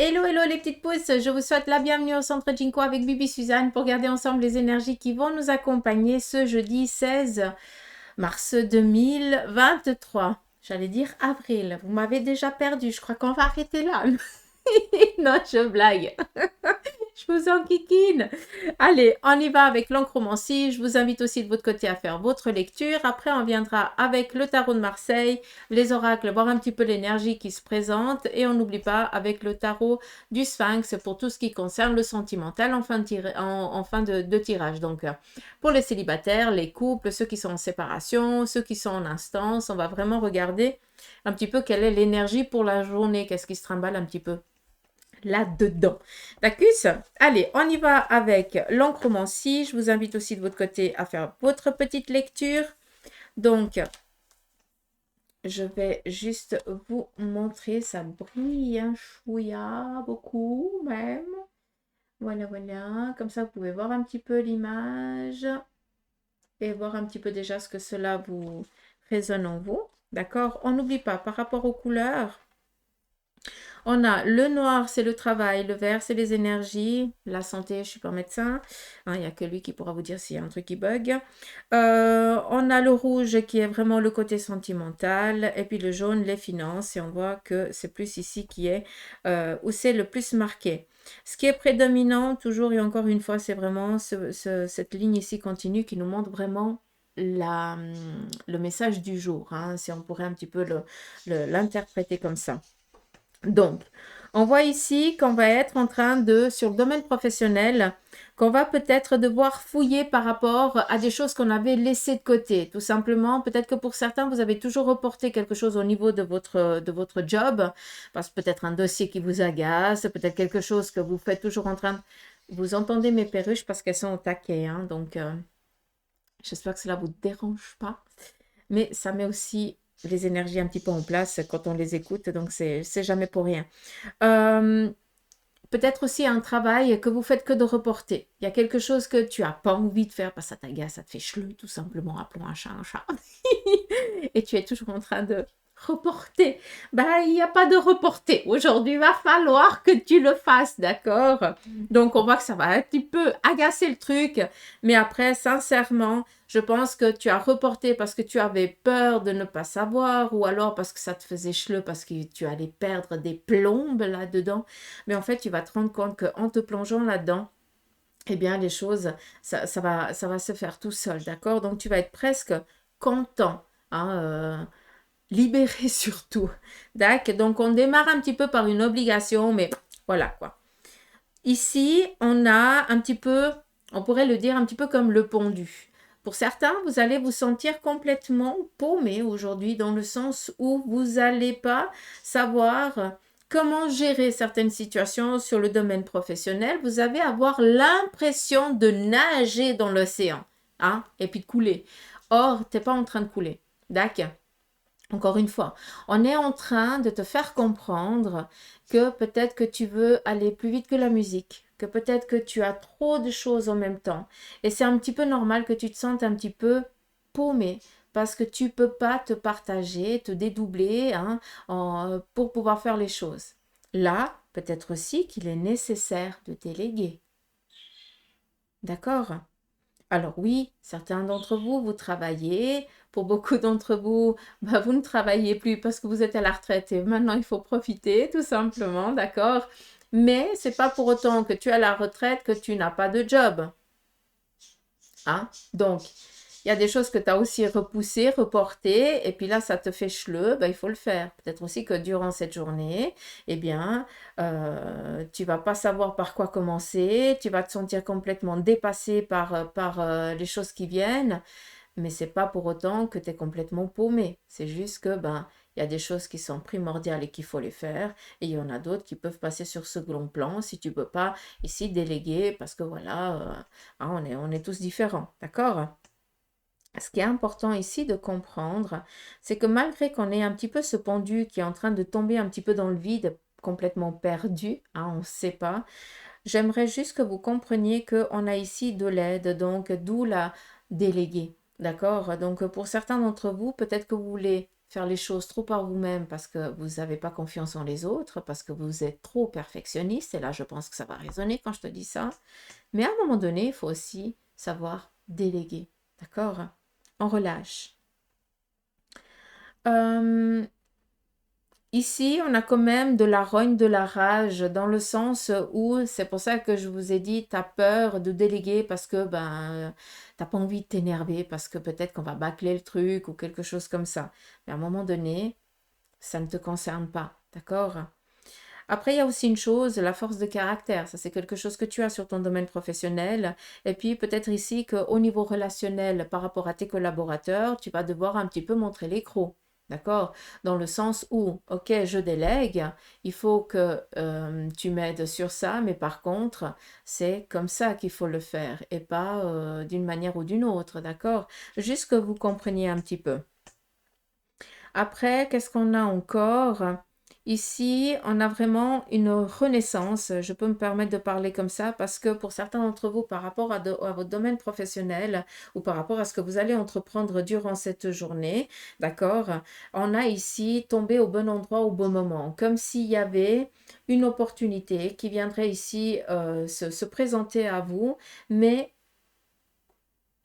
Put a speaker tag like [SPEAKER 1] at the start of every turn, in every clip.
[SPEAKER 1] Hello, hello les petites pousses, je vous souhaite la bienvenue au Centre Jinko avec Bibi Suzanne pour garder ensemble les énergies qui vont nous accompagner ce jeudi 16 mars 2023. J'allais dire avril, vous m'avez déjà perdu, je crois qu'on va arrêter là. Non, je blague. Je vous enquiquine. Allez, on y va avec l'encromancie. Je vous invite aussi de votre côté à faire votre lecture. Après, on viendra avec le tarot de Marseille, les oracles, voir un petit peu l'énergie qui se présente. Et on n'oublie pas avec le tarot du Sphinx pour tout ce qui concerne le sentimental en fin de tirage. Donc, pour les célibataires, les couples, ceux qui sont en séparation, ceux qui sont en instance, on va vraiment regarder un petit peu quelle est l'énergie pour la journée, qu'est-ce qui se trimballe un petit peu là-dedans. D'accord? Allez, on y va avec l'encromancie. Je vous invite aussi de votre côté à faire votre petite lecture. Donc, je vais juste vous montrer. Ça brille un chouïa, beaucoup même. Voilà, voilà. Comme ça, vous pouvez voir un petit peu l'image et voir un petit peu déjà ce que cela vous résonne en vous. D'accord? On n'oublie pas, par rapport aux couleurs, on a le noir, c'est le travail, le vert, c'est les énergies, la santé, je ne suis pas médecin, il n'y a que lui qui pourra vous dire s'il y a un truc qui bug. On a le rouge qui est vraiment le côté sentimental, et puis le jaune, les finances, et on voit que c'est plus ici qui est, où c'est le plus marqué. Ce qui est prédominant, toujours et encore une fois, c'est vraiment cette ligne ici continue qui nous montre vraiment le message du jour, si on pourrait un petit peu l'interpréter comme ça. Donc, on voit ici qu'on va être en train de, sur le domaine professionnel, qu'on va peut-être devoir fouiller par rapport à des choses qu'on avait laissées de côté. Tout simplement, peut-être que pour certains, vous avez toujours reporté quelque chose au niveau de votre job, parce que peut-être un dossier qui vous agace, peut-être quelque chose que vous faites toujours en train de... Vous entendez mes perruches parce qu'elles sont au taquet, donc j'espère que cela ne vous dérange pas. Mais ça met aussi les énergies un petit peu en place quand on les écoute, donc c'est jamais pour rien. Peut-être aussi un travail que vous faites que de reporter. Il y a quelque chose que tu n'as pas envie de faire parce que ça t'agace, ça te fait chleux, tout simplement, appelons un chat un chat. Et tu es toujours en train de reporter. Ben, il n'y a pas de reporter. Aujourd'hui, il va falloir que tu le fasses, d'accord? Donc, on voit que ça va un petit peu agacer le truc. Mais après, sincèrement, je pense que tu as reporté parce que tu avais peur de ne pas savoir ou alors parce que ça te faisait chleux, parce que tu allais perdre des plombes là-dedans. Mais en fait, tu vas te rendre compte qu'en te plongeant là-dedans, eh bien, les choses, ça va se faire tout seul, d'accord? Donc, tu vas être presque content, libéré surtout. D'accord? Donc, on démarre un petit peu par une obligation, mais voilà quoi. Ici, on a un petit peu, on pourrait le dire un petit peu comme le pondu. Pour certains, vous allez vous sentir complètement paumé aujourd'hui dans le sens où vous n'allez pas savoir comment gérer certaines situations sur le domaine professionnel. Vous allez avoir l'impression de nager dans l'océan, et puis de couler. Or, tu n'es pas en train de couler. D'accord? Encore une fois, on est en train de te faire comprendre que peut-être que tu veux aller plus vite que la musique, que peut-être que tu as trop de choses en même temps. Et c'est un petit peu normal que tu te sentes un petit peu paumé parce que tu ne peux pas te partager, te dédoubler pour pouvoir faire les choses. Là, peut-être aussi qu'il est nécessaire de déléguer. D'accord? Alors oui, certains d'entre vous, vous travaillez. Pour beaucoup d'entre vous, vous ne travaillez plus parce que vous êtes à la retraite et maintenant il faut profiter, tout simplement, d'accord? Mais c'est pas pour autant que tu es à la retraite que tu n'as pas de job. Donc, il y a des choses que tu as aussi repoussées, reportées, et puis là, ça te fait chleux, il faut le faire. Peut-être aussi que durant cette journée, eh bien, tu vas pas savoir par quoi commencer, tu vas te sentir complètement dépassé par les choses qui viennent, mais c'est pas pour autant que tu es complètement paumé. C'est juste que, il y a des choses qui sont primordiales et qu'il faut les faire, et il y en a d'autres qui peuvent passer sur second plan si tu peux pas ici déléguer, parce que voilà, on est tous différents, d'accord? Ce qui est important ici de comprendre, c'est que malgré qu'on ait un petit peu ce pendu qui est en train de tomber un petit peu dans le vide, complètement perdu, on ne sait pas, j'aimerais juste que vous compreniez qu'on a ici de l'aide, donc d'où la déléguée. D'accord? Donc pour certains d'entre vous, peut-être que vous voulez faire les choses trop par vous-même parce que vous n'avez pas confiance en les autres, parce que vous êtes trop perfectionniste, et là je pense que ça va résonner quand je te dis ça. Mais à un moment donné, il faut aussi savoir déléguer, d'accord? On relâche. Ici, on a quand même de la rogne, de la rage, dans le sens où, c'est pour ça que je vous ai dit, tu as peur de déléguer parce que t'as pas envie de t'énerver, parce que peut-être qu'on va bâcler le truc ou quelque chose comme ça. Mais à un moment donné, ça ne te concerne pas, d'accord? Après, il y a aussi une chose, la force de caractère. Ça, c'est quelque chose que tu as sur ton domaine professionnel. Et puis, peut-être ici qu'au niveau relationnel, par rapport à tes collaborateurs, tu vas devoir un petit peu montrer les crocs. D'accord? Dans le sens où, ok, je délègue, il faut que tu m'aides sur ça, mais par contre, c'est comme ça qu'il faut le faire et pas d'une manière ou d'une autre. D'accord? Juste que vous compreniez un petit peu. Après, qu'est-ce qu'on a encore? Ici, on a vraiment une renaissance. Je peux me permettre de parler comme ça parce que pour certains d'entre vous, par rapport à votre domaine professionnel ou par rapport à ce que vous allez entreprendre durant cette journée, d'accord, on a ici tombé au bon endroit au bon moment, comme s'il y avait une opportunité qui viendrait ici se présenter à vous, mais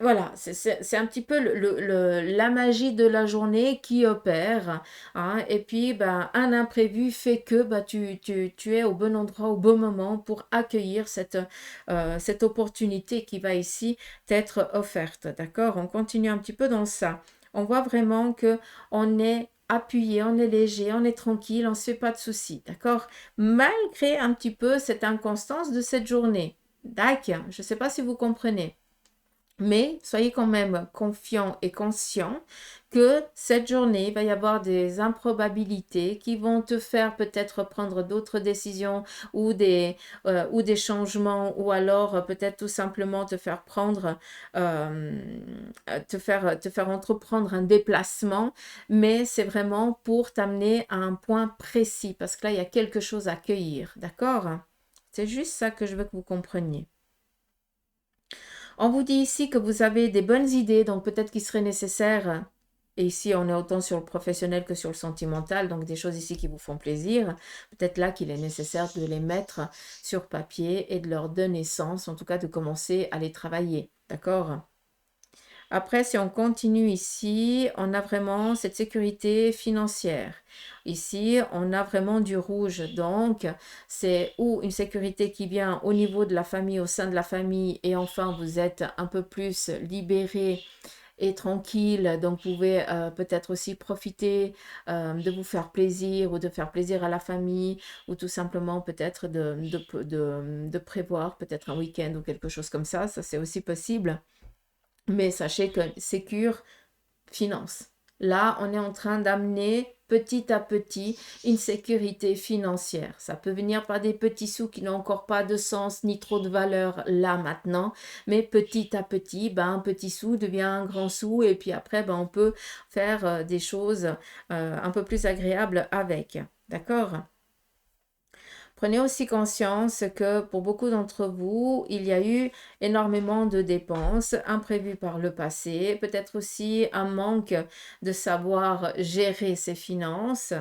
[SPEAKER 1] voilà, c'est un petit peu la magie de la journée qui opère, hein. Et puis, ben, un imprévu fait que tu es au bon endroit au bon moment pour accueillir cette opportunité qui va ici t'être offerte. D'accord? On continue un petit peu dans ça. On voit vraiment que on est appuyé, on est léger, on est tranquille, on ne se fait pas de soucis. D'accord? Malgré un petit peu cette inconstance de cette journée. D'accord? Je ne sais pas si vous comprenez. Mais soyez quand même confiants et conscients que cette journée, il va y avoir des improbabilités qui vont te faire peut-être prendre d'autres décisions ou des changements ou alors peut-être tout simplement te faire prendre, te faire entreprendre un déplacement. Mais c'est vraiment pour t'amener à un point précis parce que là, il y a quelque chose à cueillir. D'accord? C'est juste ça que je veux que vous compreniez. On vous dit ici que vous avez des bonnes idées, donc peut-être qu'il serait nécessaire, et ici on est autant sur le professionnel que sur le sentimental, donc des choses ici qui vous font plaisir, peut-être là qu'il est nécessaire de les mettre sur papier et de leur donner sens, en tout cas de commencer à les travailler, d'accord? Après, si on continue ici, on a vraiment cette sécurité financière. Ici, on a vraiment du rouge. Donc, c'est ou une sécurité qui vient au niveau de la famille, au sein de la famille. Et enfin, vous êtes un peu plus libéré et tranquille. Donc, vous pouvez peut-être aussi profiter de vous faire plaisir ou de faire plaisir à la famille ou tout simplement peut-être de prévoir peut-être un week-end ou quelque chose comme ça. Ça, c'est aussi possible. Mais sachez que Sécure finance. Là, on est en train d'amener petit à petit une sécurité financière. Ça peut venir par des petits sous qui n'ont encore pas de sens ni trop de valeur là maintenant, mais petit à petit, ben, un petit sou devient un grand sou et puis après, ben, on peut faire des choses un peu plus agréables avec. D'accord? Prenez aussi conscience que pour beaucoup d'entre vous, il y a eu énormément de dépenses imprévues par le passé, peut-être aussi un manque de savoir gérer ses finances.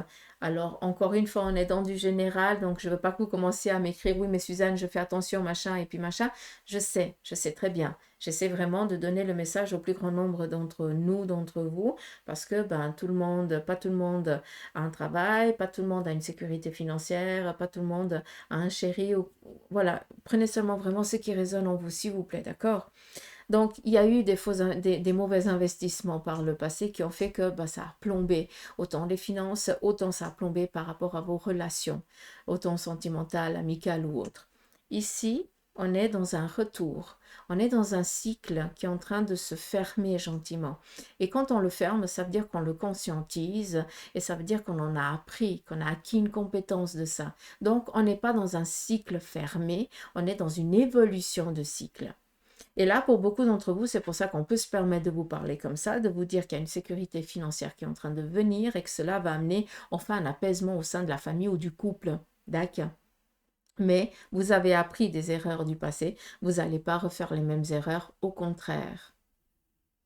[SPEAKER 1] Alors, encore une fois, on est dans du général, donc je ne veux pas que vous commenciez à m'écrire, oui, mais Suzanne, je fais attention, machin, et puis machin. Je sais très bien. J'essaie vraiment de donner le message au plus grand nombre d'entre nous, d'entre vous, parce que ben, tout le monde, pas tout le monde a un travail, pas tout le monde a une sécurité financière, pas tout le monde a un chéri. Voilà, prenez seulement vraiment ce qui résonne en vous, s'il vous plaît, d'accord? Donc, il y a eu des mauvais investissements par le passé qui ont fait que bah, ça a plombé autant les finances, autant ça a plombé par rapport à vos relations, autant sentimentales, amicales ou autres. Ici, on est dans un retour. On est dans un cycle qui est en train de se fermer gentiment. Et quand on le ferme, ça veut dire qu'on le conscientise et ça veut dire qu'on en a appris, qu'on a acquis une compétence de ça. Donc, on n'est pas dans un cycle fermé, on est dans une évolution de cycle. Et là, pour beaucoup d'entre vous, c'est pour ça qu'on peut se permettre de vous parler comme ça, de vous dire qu'il y a une sécurité financière qui est en train de venir et que cela va amener enfin un apaisement au sein de la famille ou du couple. D'accord? Mais vous avez appris des erreurs du passé, vous n'allez pas refaire les mêmes erreurs, au contraire.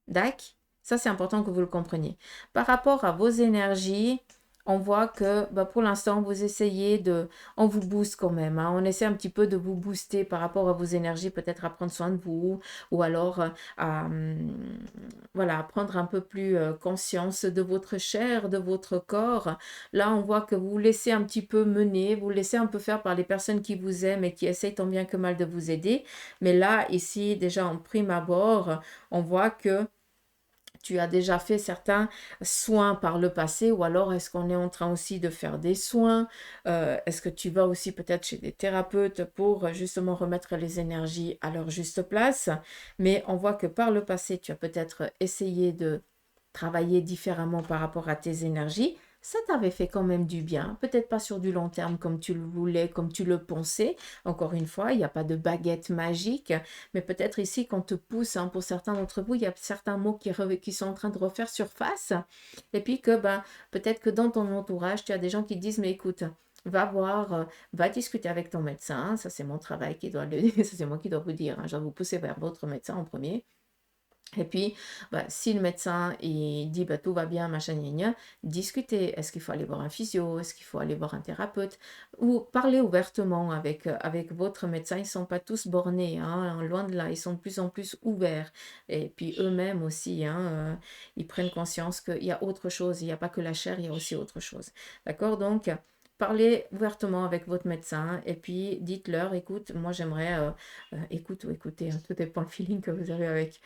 [SPEAKER 1] D'accord? Ça, c'est important que vous le compreniez. Par rapport à vos énergies, on voit que pour l'instant, vous essayez de... On vous booste quand même. Hein. On essaie un petit peu de vous booster par rapport à vos énergies, peut-être à prendre soin de vous ou alors voilà, à prendre un peu plus conscience de votre chair, de votre corps. Là, on voit que vous vous laissez un petit peu mener, vous laissez un peu faire par les personnes qui vous aiment et qui essayent tant bien que mal de vous aider. Mais là, ici, déjà en prime abord, on voit que tu as déjà fait certains soins par le passé ou alors est-ce qu'on est en train aussi de faire des soins? Est-ce que tu vas aussi peut-être chez des thérapeutes pour justement remettre les énergies à leur juste place? Mais on voit que par le passé, tu as peut-être essayé de travailler différemment par rapport à tes énergies. Ça t'avait fait quand même du bien, peut-être pas sur du long terme comme tu le voulais, comme tu le pensais. Encore une fois, il n'y a pas de baguette magique, mais peut-être ici qu'on te pousse, hein, pour certains d'entre vous, il y a certains mots qui sont en train de refaire surface. Et puis que peut-être que dans ton entourage, tu as des gens qui te disent, mais écoute, va voir, va discuter avec ton médecin. Ça, c'est mon travail qui doit le dire, ça c'est moi qui dois vous dire. Hein. Je dois vous pousser vers votre médecin en premier. Et puis, si le médecin il dit tout va bien, machin, gna, gna, discutez. Est-ce qu'il faut aller voir un physio? Est-ce qu'il faut aller voir un thérapeute? Ou parler ouvertement avec votre médecin. Ils ne sont pas tous bornés, hein, loin de là. Ils sont de plus en plus ouverts. Et puis eux-mêmes aussi, hein, ils prennent conscience qu'il y a autre chose. Il n'y a pas que la chair, il y a aussi autre chose. D'accord? Donc, parlez ouvertement avec votre médecin et puis dites-leur, écoute, moi j'aimerais, écoute ou écoutez, hein, tout dépend le feeling que vous avez avec.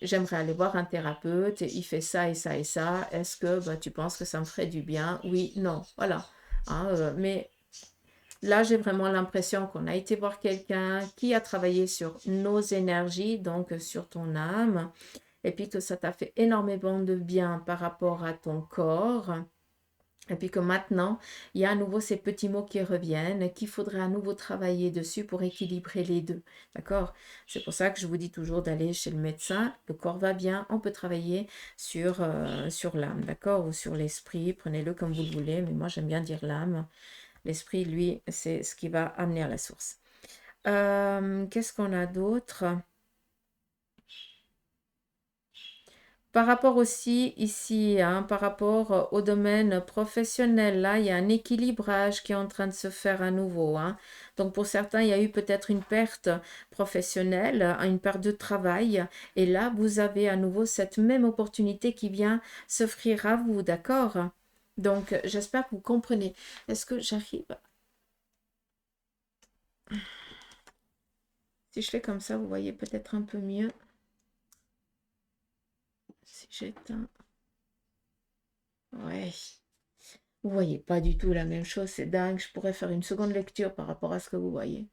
[SPEAKER 1] J'aimerais aller voir un thérapeute, il fait ça et ça et ça. Est-ce que tu penses que ça me ferait du bien? Oui, non, voilà. Hein, mais là, j'ai vraiment l'impression qu'on a été voir quelqu'un qui a travaillé sur nos énergies, donc sur ton âme, et puis que ça t'a fait énormément de bien par rapport à ton corps. Et puis que maintenant, il y a à nouveau ces petits mots qui reviennent, qu'il faudrait à nouveau travailler dessus pour équilibrer les deux. D'accord? C'est pour ça que je vous dis toujours d'aller chez le médecin. Le corps va bien, on peut travailler sur l'âme, d'accord? Ou sur l'esprit, prenez-le comme vous le voulez, mais moi j'aime bien dire l'âme. L'esprit, lui, c'est ce qui va amener à la source. Qu'est-ce qu'on a d'autre? Par rapport aussi ici, hein, par rapport au domaine professionnel, là, il y a un équilibrage qui est en train de se faire à nouveau. Hein. Donc pour certains, il y a eu peut-être une perte professionnelle, une perte de travail. Et là, vous avez à nouveau cette même opportunité qui vient s'offrir à vous, d'accord? Donc j'espère que vous comprenez. Est-ce que j'arrive? Si je fais comme ça, vous voyez peut-être un peu mieux. Si j'éteins. Ouais. Vous voyez pas du tout la même chose, c'est dingue. Je pourrais faire une seconde lecture par rapport à ce que vous voyez.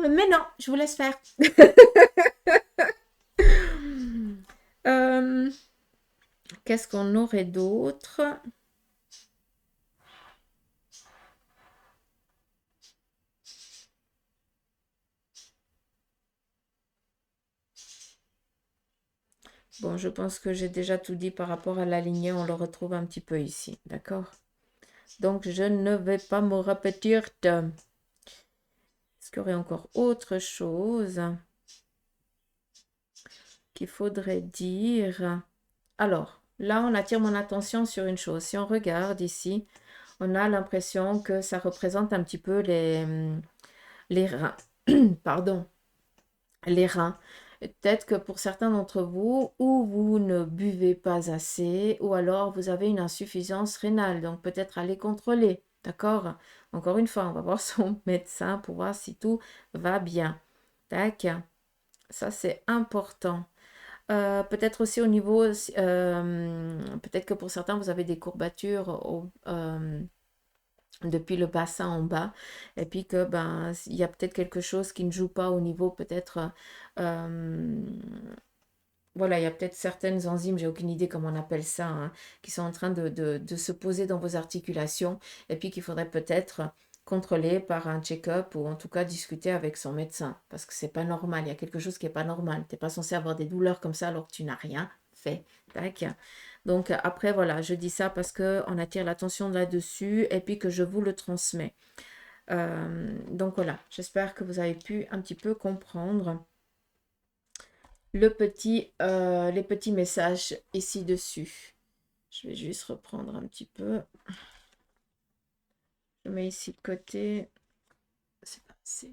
[SPEAKER 1] Mais non, je vous laisse faire. Euh, Qu'est-ce qu'on aurait d'autre? Bon, je pense que j'ai déjà tout dit par rapport à la lignée. On le retrouve un petit peu ici, d'accord? Donc, je ne vais pas me répéter. Est-ce qu'il y aurait encore autre chose qu'il faudrait dire? Alors, là, on attire mon attention sur une chose. Si on regarde ici, on a l'impression que ça représente un petit peu les reins. Pardon, les reins. Peut-être que pour certains d'entre vous, ou vous ne buvez pas assez, ou alors vous avez une insuffisance rénale. Donc peut-être aller contrôler. D'accord? Encore une fois, on va voir son médecin pour voir si tout va bien. Tac. Ça, c'est important. Peut-être aussi au niveau, peut-être que pour certains, vous avez des courbatures depuis le bassin en bas, et puis que il y a peut-être quelque chose qui ne joue pas au niveau peut-être, voilà, il y a peut-être certaines enzymes, j'ai aucune idée comment on appelle ça, hein, qui sont en train de se poser dans vos articulations, et puis qu'il faudrait peut-être contrôler par un check-up ou en tout cas discuter avec son médecin, parce que c'est pas normal, il y a quelque chose qui est pas normal. Tu n'es pas censé avoir des douleurs comme ça alors que tu n'as rien fait. Tac. Donc après, voilà, je dis ça parce qu'on attire l'attention là-dessus et puis que je vous le transmets. Donc voilà, j'espère que vous avez pu un petit peu comprendre. les petits messages ici dessus. Je vais juste reprendre un petit peu. Je mets ici de côté. C'est pas assez.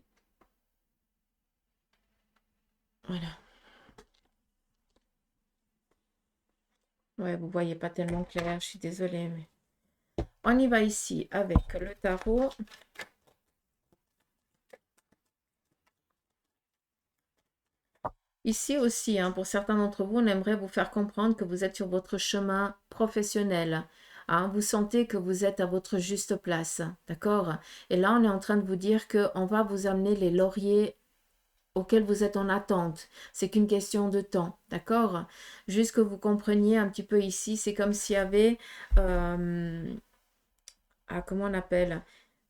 [SPEAKER 1] Voilà. Ouais, vous voyez pas tellement clair, je suis désolée, mais on y va ici avec le tarot. Ici aussi, hein, pour certains d'entre vous, on aimerait vous faire comprendre que vous êtes sur votre chemin professionnel. Hein, vous sentez que vous êtes à votre juste place, d'accord? Et là, on est en train de vous dire qu'on va vous amener les lauriers auxquels vous êtes en attente. C'est qu'une question de temps, d'accord? Juste que vous compreniez un petit peu ici, c'est comme s'il y avait... comment on appelle?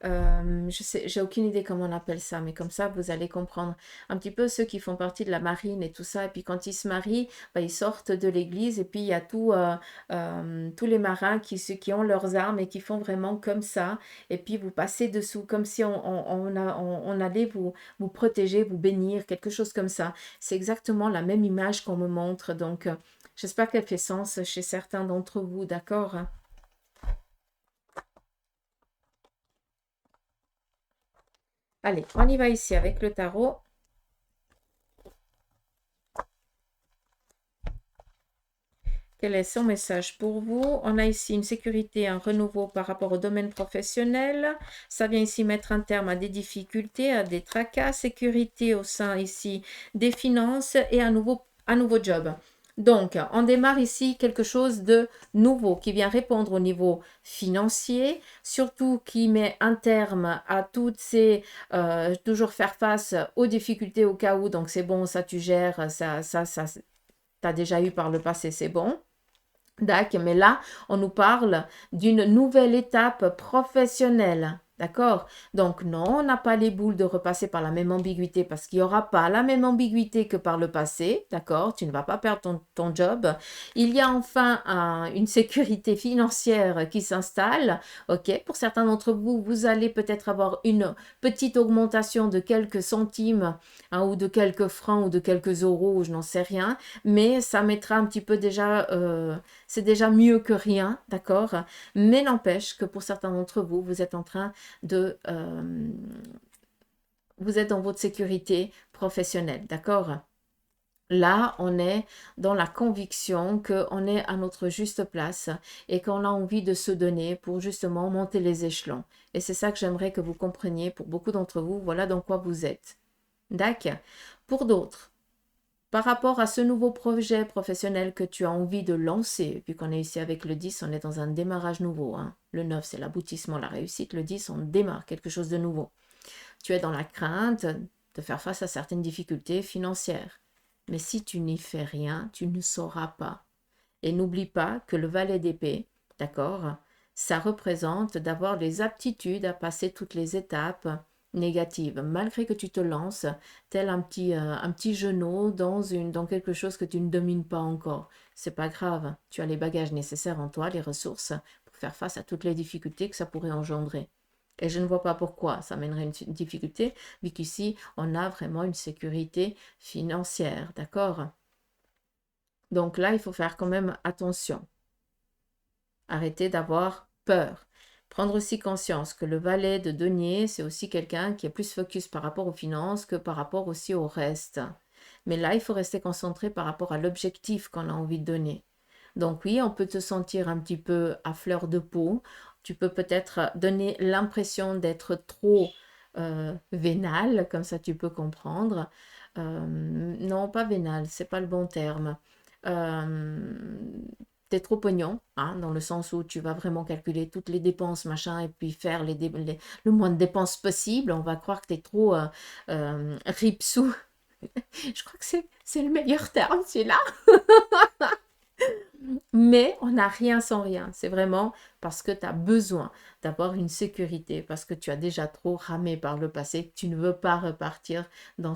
[SPEAKER 1] Je sais, j'ai aucune idée comment on appelle ça, mais comme ça, vous allez comprendre. Un petit peu ceux qui font partie de la marine et tout ça, et puis quand ils se marient, bah, ils sortent de l'église, et puis il y a tous les marins qui ont leurs armes et qui font vraiment comme ça, et puis vous passez dessous, comme si on allait vous protéger, vous bénir, quelque chose comme ça. C'est exactement la même image qu'on me montre, donc j'espère qu'elle fait sens chez certains d'entre vous, d'accord? Allez, on y va ici avec le tarot. Quel est son message pour vous? On a ici une sécurité, un renouveau par rapport au domaine professionnel. Ça vient ici mettre un terme à des difficultés, à des tracas. Sécurité au sein ici des finances et un nouveau job. Donc, on démarre ici quelque chose de nouveau qui vient répondre au niveau financier, surtout qui met un terme à toutes ces... toujours faire face aux difficultés au cas où. Donc, c'est bon, ça tu gères, ça t'as déjà eu par le passé, c'est bon. D'accord, mais là, on nous parle d'une nouvelle étape professionnelle. D'accord? Donc, non, on n'a pas les boules de repasser par la même ambiguïté parce qu'il n'y aura pas la même ambiguïté que par le passé. D'accord? Tu ne vas pas perdre ton job. Il y a enfin une sécurité financière qui s'installe. OK? Pour certains d'entre vous, vous allez peut-être avoir une petite augmentation de quelques centimes, hein, ou de quelques francs ou de quelques euros, je n'en sais rien. Mais ça mettra un petit peu déjà... c'est déjà mieux que rien, d'accord? Mais n'empêche que pour certains d'entre vous, vous êtes en train de... vous êtes dans votre sécurité professionnelle, d'accord? Là, on est dans la conviction qu'on est à notre juste place et qu'on a envie de se donner pour justement monter les échelons. Et c'est ça que j'aimerais que vous compreniez pour beaucoup d'entre vous. Voilà dans quoi vous êtes. D'accord? Pour d'autres, par rapport à ce nouveau projet professionnel que tu as envie de lancer, puis qu'on est ici avec le 10, on est dans un démarrage nouveau. Hein. Le 9, c'est l'aboutissement, la réussite. Le 10, on démarre quelque chose de nouveau. Tu es dans la crainte de faire face à certaines difficultés financières. Mais si tu n'y fais rien, tu ne sauras pas. Et n'oublie pas que le valet d'épée, d'accord, ça représente d'avoir les aptitudes à passer toutes les étapes négatives, malgré que tu te lances tel un petit genou dans quelque chose que tu ne domines pas encore. C'est pas grave, tu as les bagages nécessaires en toi, les ressources pour faire face à toutes les difficultés que ça pourrait engendrer. Et je ne vois pas pourquoi ça mènerait une difficulté, vu qu'ici, on a vraiment une sécurité financière, d'accord? Donc là, il faut faire quand même attention. Arrêtez d'avoir peur. Prendre aussi conscience que le valet de denier, c'est aussi quelqu'un qui est plus focus par rapport aux finances que par rapport aussi au reste. Mais là, il faut rester concentré par rapport à l'objectif qu'on a envie de donner. Donc oui, on peut te sentir un petit peu à fleur de peau. Tu peux peut-être donner l'impression d'être trop vénal, comme ça tu peux comprendre. Non, pas vénal, c'est pas le bon terme. T'es trop pognon, hein, dans le sens où tu vas vraiment calculer toutes les dépenses, machin, et puis faire le moins de dépenses possible. On va croire que tu es trop ripsou. Je crois que c'est le meilleur terme, celui-là. Mais on n'a rien sans rien. C'est vraiment parce que tu as besoin d'avoir une sécurité, parce que tu as déjà trop ramé par le passé, que tu ne veux pas repartir dans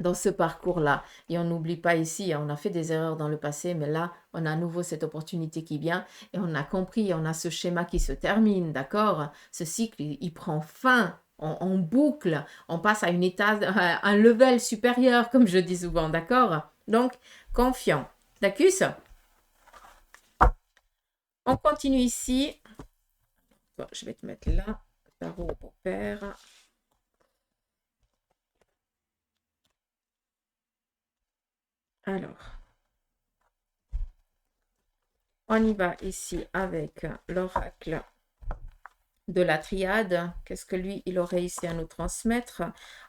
[SPEAKER 1] dans ce parcours-là. Et on n'oublie pas ici, on a fait des erreurs dans le passé, mais là, on a à nouveau cette opportunité qui vient et on a compris, on a ce schéma qui se termine, d'accord? Ce cycle, il prend fin. on boucle, on passe à une état, à un level supérieur, comme je dis souvent, d'accord? Donc, confiant. D'accord? On continue ici. Bon, je vais te mettre là, tarot pour père. Alors, on y va ici avec l'oracle de la triade. Qu'est-ce que lui, il aurait ici à nous transmettre?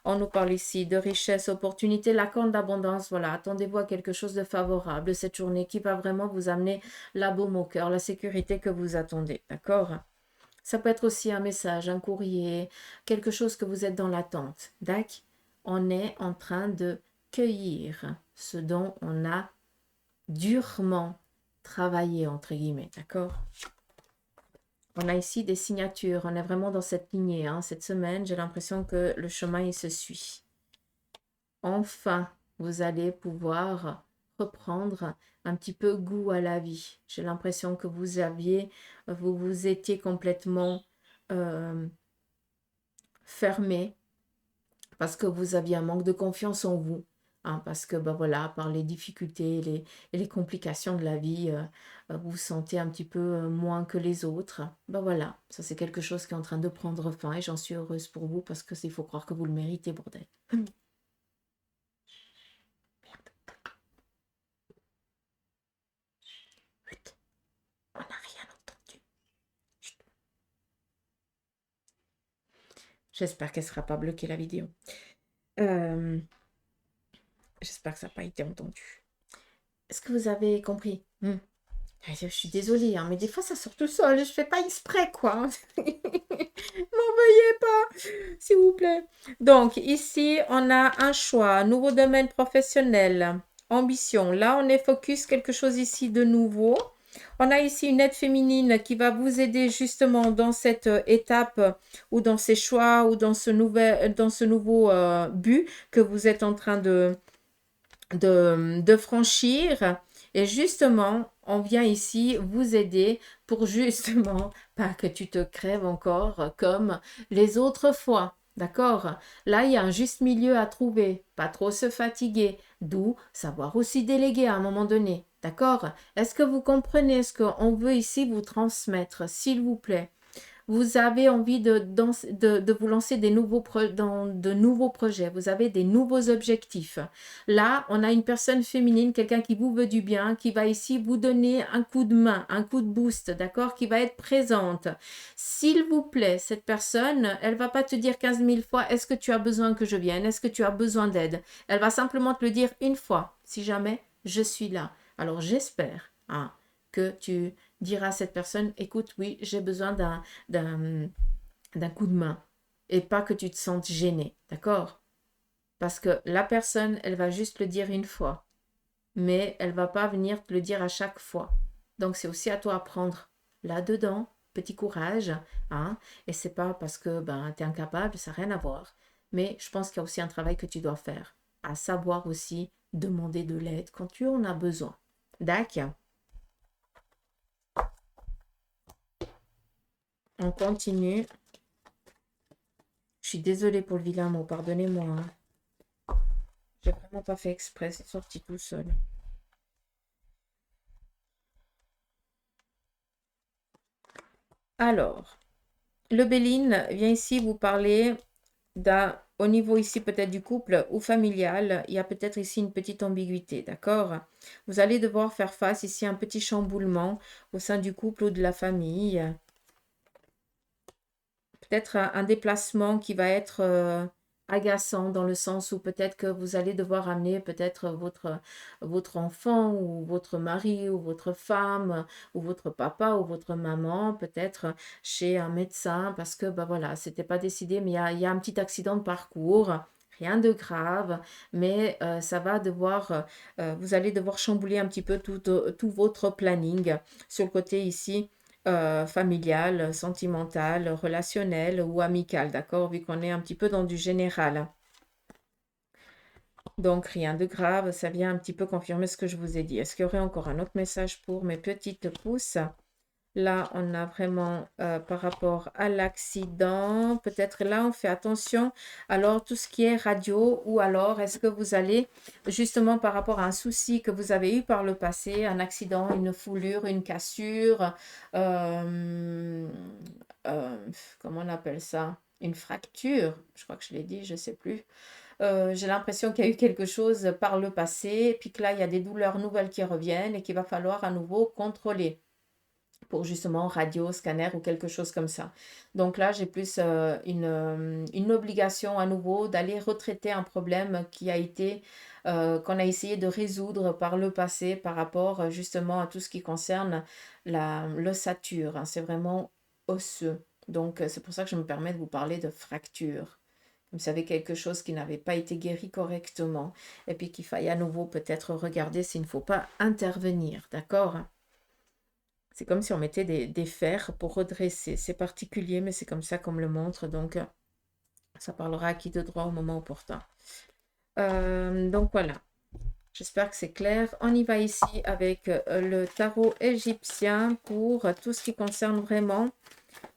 [SPEAKER 1] On nous parle ici de richesse, opportunité, la corne d'abondance. Voilà, attendez-vous à quelque chose de favorable cette journée qui va vraiment vous amener la baume au cœur, la sécurité que vous attendez. D'accord? Ça peut être aussi un message, un courrier, quelque chose que vous êtes dans l'attente. D'accord? On est en train de cueillir ce dont on a durement travaillé, entre guillemets. D'accord? On a ici des signatures, on est vraiment dans cette lignée. Hein. Cette semaine, j'ai l'impression que le chemin, il se suit. Enfin, vous allez pouvoir reprendre un petit peu goût à la vie. J'ai l'impression que vous étiez complètement fermé parce que vous aviez un manque de confiance en vous. Hein, parce que, ben voilà, par les difficultés et les complications de la vie, vous vous sentez un petit peu moins que les autres. Ben voilà, ça c'est quelque chose qui est en train de prendre fin et j'en suis heureuse pour vous parce que il faut croire que vous le méritez, bordel. Merde. Chut. On n'a rien entendu. Chut. J'espère qu'elle ne sera pas bloquée la vidéo. J'espère que ça n'a pas été entendu. Est-ce que vous avez compris? Je suis désolée, hein, mais des fois ça sort tout seul. Je fais pas exprès, quoi. M'en veuillez pas, s'il vous plaît. Donc, ici, on a un choix, nouveau domaine professionnel, ambition. Là, on est focus quelque chose ici de nouveau. On a ici une aide féminine qui va vous aider justement dans cette étape ou dans ces choix ou dans ce nouveau but que vous êtes en train de franchir. Et justement, on vient ici vous aider pour justement pas que tu te crèves encore comme les autres fois. D'accord? Là, il y a un juste milieu à trouver. Pas trop se fatiguer. D'où savoir aussi déléguer à un moment donné. D'accord? Est-ce que vous comprenez ce qu'on veut ici vous transmettre, s'il vous plaît? Vous avez envie de vous lancer dans de nouveaux projets, vous avez des nouveaux objectifs. Là, on a une personne féminine, quelqu'un qui vous veut du bien, qui va ici vous donner un coup de main, un coup de boost, d'accord, qui va être présente. S'il vous plaît, cette personne, elle va pas te dire 15 000 fois, est-ce que tu as besoin que je vienne, est-ce que tu as besoin d'aide? Elle va simplement te le dire une fois, si jamais je suis là. Alors j'espère que tu diras à cette personne, écoute, oui, j'ai besoin d'un coup de main et pas que tu te sentes gêné, d'accord? Parce que la personne, elle va juste le dire une fois, mais elle va pas venir te le dire à chaque fois. Donc c'est aussi à toi à prendre là-dedans, petit courage, hein, et c'est pas parce que tu es incapable, ça n'a rien à voir. Mais je pense qu'il y a aussi un travail que tu dois faire, à savoir aussi demander de l'aide quand tu en as besoin. D'accord? On continue. Je suis désolée pour le vilain mot, pardonnez-moi. Hein. J'ai vraiment pas fait exprès, c'est sorti tout seul. Alors, le Béline vient ici vous parler au niveau ici peut-être du couple ou familial, il y a peut-être ici une petite ambiguïté, d'accord? Vous allez devoir faire face ici à un petit chamboulement au sein du couple ou de la famille. Peut-être un déplacement qui va être agaçant dans le sens où peut-être que vous allez devoir amener peut-être votre enfant ou votre mari ou votre femme ou votre papa ou votre maman peut-être chez un médecin parce que voilà, c'était pas décidé mais il y a un petit accident de parcours. Rien de grave, mais ça va devoir, vous allez devoir chambouler un petit peu tout votre planning sur le côté ici familial, sentimental, relationnel ou amical, d'accord? Vu qu'on est un petit peu dans du général. Donc, rien de grave, ça vient un petit peu confirmer ce que je vous ai dit. Est-ce qu'il y aurait encore un autre message pour mes petites pousses? Là, on a vraiment par rapport à l'accident, peut-être là, on fait attention. Alors, tout ce qui est radio, ou alors, est-ce que vous allez, justement, par rapport à un souci que vous avez eu par le passé, un accident, une foulure, une cassure, euh, euh, comment on appelle ça? Une fracture, je crois que je l'ai dit, je ne sais plus. J'ai l'impression qu'il y a eu quelque chose par le passé, et puis que là, il y a des douleurs nouvelles qui reviennent et qu'il va falloir à nouveau contrôler pour justement radio, scanner ou quelque chose comme ça. Donc là, j'ai plus une obligation à nouveau d'aller retraiter un problème qui a été, qu'on a essayé de résoudre par le passé par rapport justement à tout ce qui concerne l'ossature, hein. C'est vraiment osseux. Donc c'est pour ça que je me permets de vous parler de fracture. Vous savez, quelque chose qui n'avait pas été guéri correctement et puis qu'il faille à nouveau peut-être regarder s'il ne faut pas intervenir, d'accord? C'est comme si on mettait des fers pour redresser. C'est particulier, mais c'est comme ça qu'on me le montre. Donc, ça parlera à qui de droit au moment opportun. Donc, voilà. J'espère que c'est clair. On y va ici avec le tarot égyptien pour tout ce qui concerne vraiment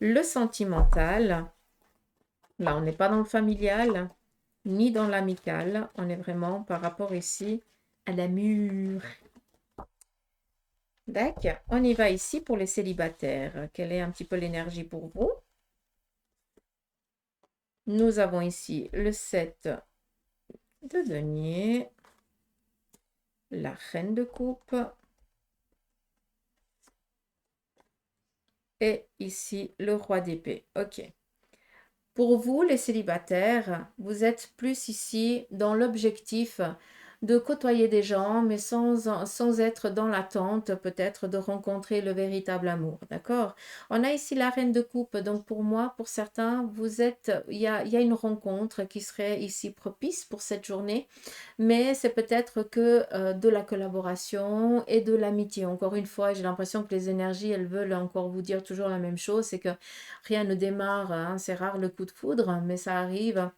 [SPEAKER 1] le sentimental. Là, on n'est pas dans le familial, ni dans l'amical. On est vraiment par rapport ici à l'amour. D'accord, on y va ici pour les célibataires. Quelle est un petit peu l'énergie pour vous? Nous avons ici le 7 de denier, la reine de coupe et ici le roi d'épée. Ok. Pour vous, les célibataires, vous êtes plus ici dans l'objectif de côtoyer des gens, mais sans être dans l'attente peut-être de rencontrer le véritable amour, d'accord? On a ici la reine de coupe, donc pour moi, pour certains, il y a une rencontre qui serait ici propice pour cette journée, mais c'est peut-être que de la collaboration et de l'amitié. Encore une fois, j'ai l'impression que les énergies, elles veulent encore vous dire toujours la même chose, c'est que rien ne démarre, hein, c'est rare le coup de foudre, mais ça arrive.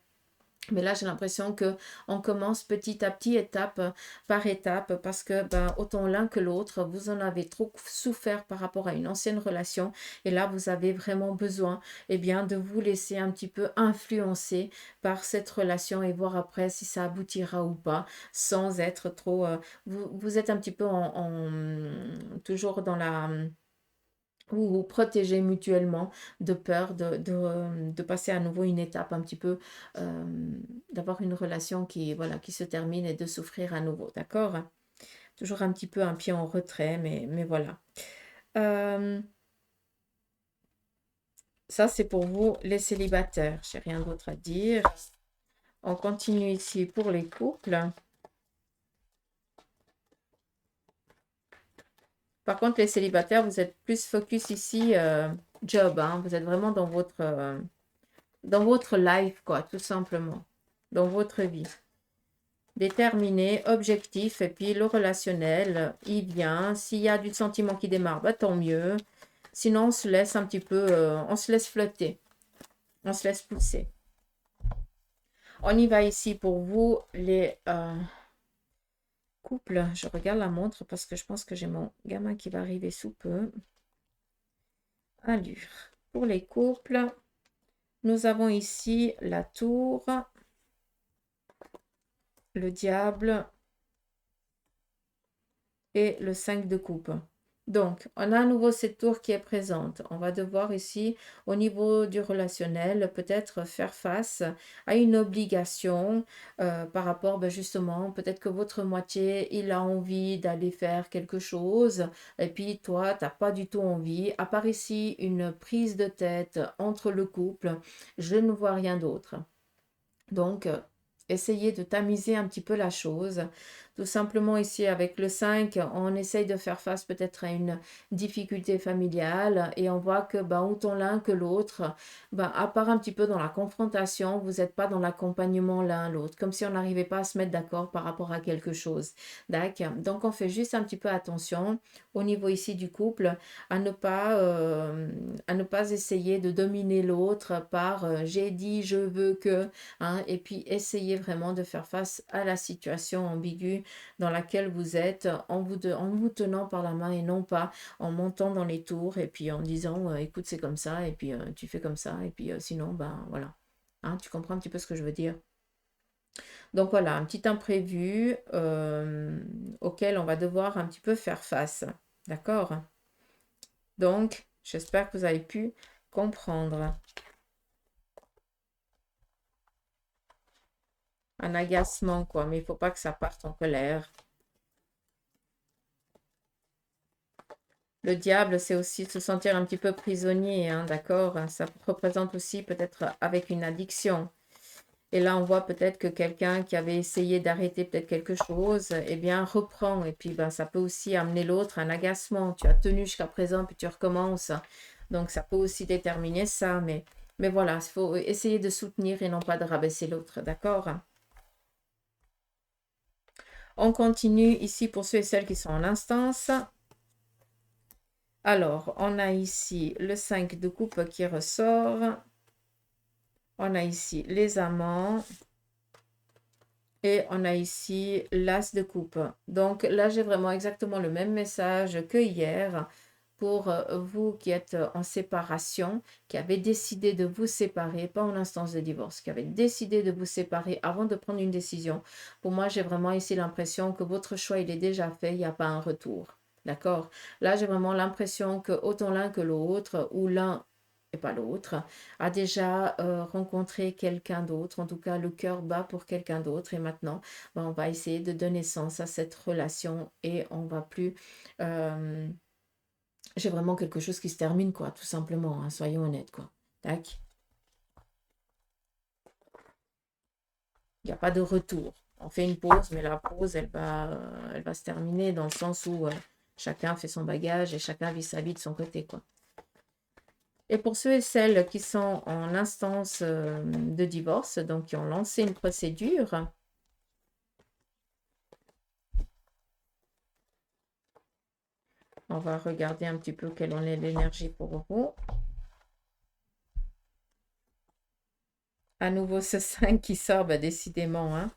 [SPEAKER 1] Mais là, j'ai l'impression que on commence petit à petit, étape par étape, parce que ben, autant l'un que l'autre, vous en avez trop souffert par rapport à une ancienne relation. Et là, vous avez vraiment besoin bien, de vous laisser un petit peu influencer par cette relation et voir après si ça aboutira ou pas, sans être trop... vous êtes un petit peu toujours dans la... Vous vous protégez mutuellement de peur de passer à nouveau une étape un petit peu, d'avoir une relation qui, voilà, qui se termine et de souffrir à nouveau, d'accord? Toujours un petit peu un pied en retrait, mais voilà. Ça, c'est pour vous, les célibataires. J'ai rien d'autre à dire. On continue ici pour les couples. Par contre, les célibataires, vous êtes plus focus ici, job, hein. Vous êtes vraiment dans votre life, quoi, tout simplement. Dans votre vie. Déterminé, objectif, et puis le relationnel, il vient. S'il y a du sentiment qui démarre, bah, tant mieux. Sinon, on se laisse un petit peu, on se laisse flotter. On se laisse pousser. On y va ici pour vous, les couples. Je regarde la montre parce que je pense que j'ai mon gamin qui va arriver sous peu. Allure. Pour les couples, nous avons ici la tour, le diable et le 5 de coupe. Donc, on a à nouveau cette tour qui est présente. On va devoir ici, au niveau du relationnel, peut-être faire face à une obligation par rapport, ben justement, peut-être que votre moitié, il a envie d'aller faire quelque chose, et puis toi, tu n'as pas du tout envie. À part ici, une prise de tête entre le couple, je ne vois rien d'autre. Donc, essayez de tamiser un petit peu la chose. Tout simplement ici avec le 5, on essaye de faire face peut-être à une difficulté familiale et on voit que ben, autant l'un que l'autre, ben, à part un petit peu dans la confrontation, vous n'êtes pas dans l'accompagnement l'un l'autre, comme si on n'arrivait pas à se mettre d'accord par rapport à quelque chose. D'accord? Donc on fait juste un petit peu attention au niveau ici du couple à ne pas essayer de dominer l'autre par j'ai dit, je veux que, hein, et puis essayer vraiment de faire face à la situation ambiguë continue dans laquelle vous êtes en vous tenant par la main et non pas en montant dans les tours et puis en disant écoute c'est comme ça et puis tu fais comme ça et puis sinon ben voilà. Hein, tu comprends un petit peu ce que je veux dire? Donc voilà, un petit imprévu auquel on va devoir un petit peu faire face. D'accord? Donc, j'espère que vous avez pu comprendre. Un agacement, quoi, mais il ne faut pas que ça parte en colère. Le diable, c'est aussi se sentir un petit peu prisonnier, hein, d'accord? Ça représente aussi peut-être avec une addiction. Et là, on voit peut-être que quelqu'un qui avait essayé d'arrêter peut-être quelque chose, eh bien, reprend. Et puis, ben, ça peut aussi amener l'autre à un agacement. Tu as tenu jusqu'à présent, puis tu recommences. Donc, ça peut aussi déterminer ça. Mais voilà, il faut essayer de soutenir et non pas de rabaisser l'autre, d'accord? On continue ici pour ceux et celles qui sont en instance. Alors, on a ici le 5 de coupe qui ressort. On a ici les amants. Et on a ici l'as de coupe. Donc là, j'ai vraiment exactement le même message que hier pour vous qui êtes en séparation, qui avez décidé de vous séparer, pas en instance de divorce, qui avez décidé de vous séparer avant de prendre une décision. Pour moi, j'ai vraiment ici l'impression que votre choix, il est déjà fait, il n'y a pas un retour. D'accord? Là, j'ai vraiment l'impression que autant l'un que l'autre, ou l'un et pas l'autre, a déjà rencontré quelqu'un d'autre, en tout cas le cœur bat pour quelqu'un d'autre et maintenant ben, on va essayer de donner sens à cette relation et on va plus... j'ai vraiment quelque chose qui se termine quoi, tout simplement, hein, soyons honnêtes quoi. Tac. Il n'y a pas de retour. On fait une pause, mais la pause, elle va se terminer dans le sens où chacun fait son bagage et chacun vit sa vie de son côté quoi. Et pour ceux et celles qui sont en instance de divorce, donc qui ont lancé une procédure, on va regarder un petit peu quelle en est l'énergie pour vous. À nouveau ce 5 qui sort, bah, décidément, hein,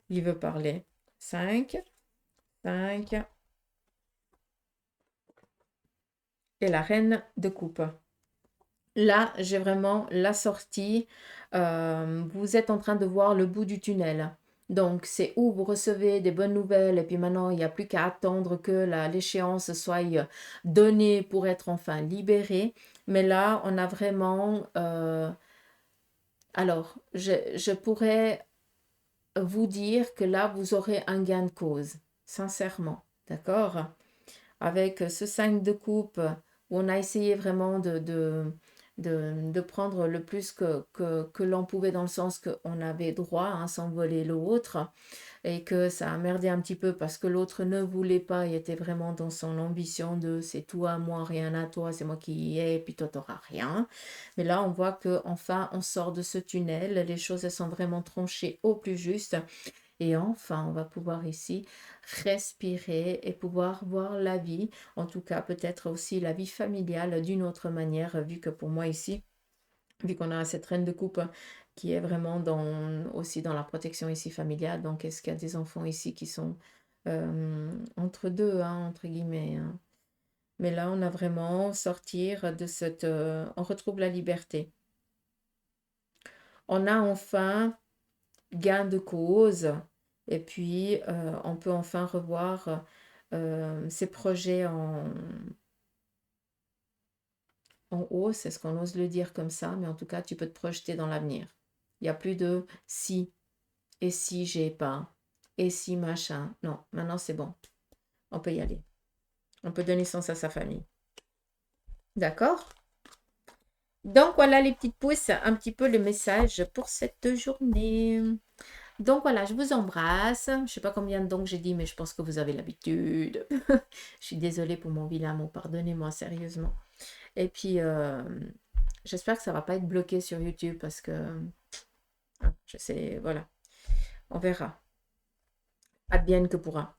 [SPEAKER 1] il veut parler. 5, 5 et la reine de coupe. Là, j'ai vraiment la sortie. Vous êtes en train de voir le bout du tunnel. Donc, c'est où vous recevez des bonnes nouvelles et puis maintenant, il n'y a plus qu'à attendre que l'échéance soit donnée pour être enfin libéré. Mais là, on a vraiment... alors, je pourrais vous dire que là, vous aurez un gain de cause, sincèrement. D'accord? Avec ce 5 de coupe où on a essayé vraiment de prendre le plus que l'on pouvait dans le sens qu'on avait droit à s'envoler l'autre et que ça a merdé un petit peu parce que l'autre ne voulait pas, il était vraiment dans son ambition de c'est tout à moi, rien à toi, c'est moi qui y ai, et puis toi t'auras rien. Mais là on voit que enfin on sort de ce tunnel, les choses elles sont vraiment tranchées au plus juste. Et enfin, on va pouvoir ici respirer et pouvoir voir la vie, en tout cas peut-être aussi la vie familiale d'une autre manière, vu que pour moi ici, vu qu'on a cette reine de coupe qui est vraiment aussi dans la protection ici familiale, donc est-ce qu'il y a des enfants ici qui sont entre deux, hein, entre guillemets. Hein. Mais là, on a vraiment sortir de cette... on retrouve la liberté. On a enfin gain de cause. Et puis, on peut enfin revoir ses projets en haut, c'est ce qu'on ose le dire comme ça, mais en tout cas, tu peux te projeter dans l'avenir. Il n'y a plus de si, et si j'ai pas, et si machin. Non, maintenant c'est bon. On peut y aller. On peut donner sens à sa famille. D'accord? Donc voilà les petites pousses, un petit peu le message pour cette journée. Donc voilà, je vous embrasse. Je ne sais pas combien de dons j'ai dit, mais je pense que vous avez l'habitude. Je suis désolée pour mon vilain mot, pardonnez-moi sérieusement. Et puis, j'espère que ça ne va pas être bloqué sur YouTube parce que, je sais, voilà, on verra. Advienne que pourra.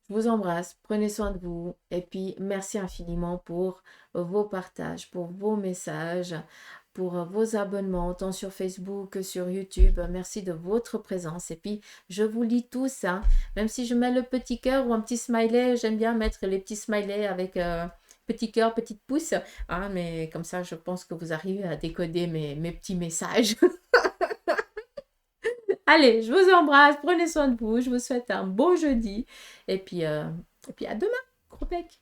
[SPEAKER 1] Je vous embrasse, prenez soin de vous et puis merci infiniment pour vos partages, pour vos messages. pour vos abonnements, autant sur Facebook que sur YouTube. Merci de votre présence. Et puis, je vous lis tous, hein. Même si je mets le petit cœur ou un petit smiley, j'aime bien mettre les petits smileys avec petit cœur, petite pouce. Hein, mais comme ça, je pense que vous arrivez à décoder mes petits messages. Allez, je vous embrasse, prenez soin de vous, je vous souhaite un beau jeudi. Et puis à demain. Gros bec.